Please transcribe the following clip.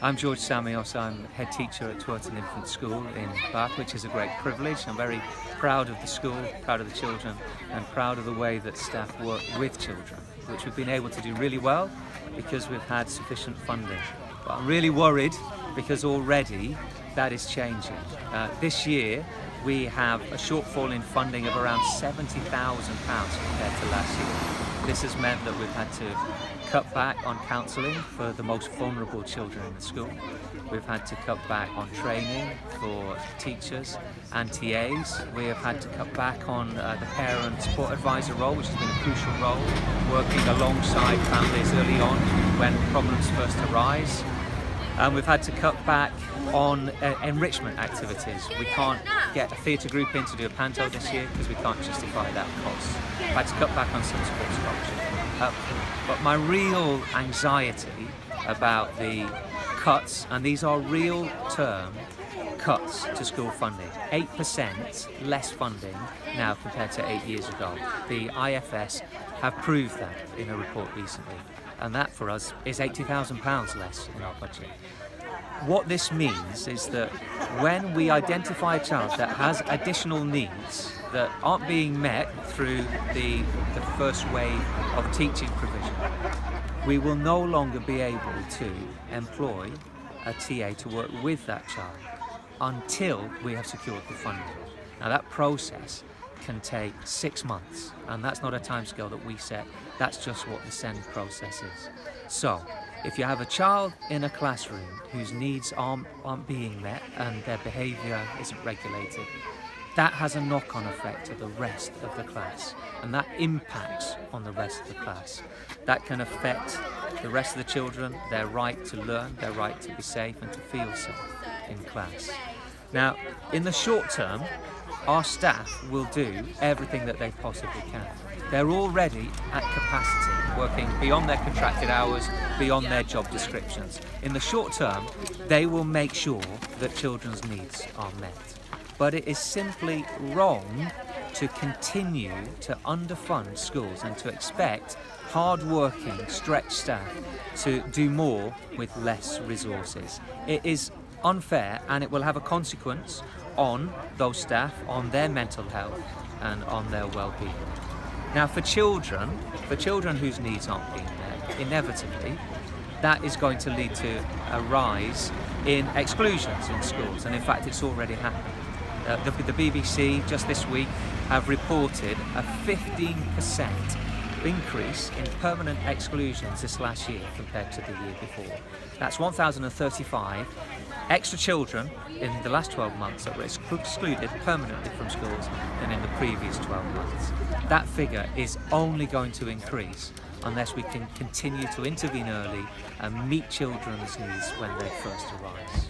I'm George Samios. I'm head teacher at Twerton Infant School in Bath, which is a great privilege. I'm very proud of the school, proud of the children, and proud of the way that staff work with children, which we've been able to do really well because we've had sufficient funding. But I'm really worried because already that is changing. This year we have a shortfall in funding of around £70,000 compared to last year. This has meant that we've had to cut back on counselling for the most vulnerable children in the school. We've had to cut back on training for teachers and TAs. We have had to cut back on the parent support advisor role, which has been a crucial role, working alongside families early on when problems first arise. And we've had to cut back on enrichment activities. We can't get a theatre group in to do a panto this year because we can't justify that cost. We've had to cut back on some sports scholarship. But my real anxiety about the cuts, and these are real term cuts to school funding, 8% less funding now compared to 8 years ago. The IFS have proved that in a report recently, and that for us is £80,000 less in our budget. What this means is that when we identify a child that has additional needs that aren't being met through the first wave of teaching provision, we will no longer be able to employ a TA to work with that child until we have secured the funding. Now that process can take 6 months, and that's not a timescale that we set, that's just what the SEND process is. So, if you have a child in a classroom whose needs aren't being met and their behaviour isn't regulated, that has a knock-on effect to the rest of the class, and that impacts on the rest of the class. That can affect the rest of the children, their right to learn, their right to be safe and to feel safe in class. Now, in the short term, our staff will do everything that they possibly can. They're already at capacity, working beyond their contracted hours, beyond their job descriptions. In the short term, they will make sure that children's needs are met. But it is simply wrong to continue to underfund schools and to expect hard-working, stretched staff to do more with less resources. It is unfair, and it will have a consequence on those staff, on their mental health and on their well-being. Now for children whose needs aren't being met, inevitably that is going to lead to a rise in exclusions in schools, and in fact it's already happened. The BBC just this week have reported a 15% increase in permanent exclusions this last year compared to the year before. That's 1,035 extra children in the last 12 months that were excluded permanently from schools than in the previous 12 months. That figure is only going to increase unless we can continue to intervene early and meet children's needs when they first arise.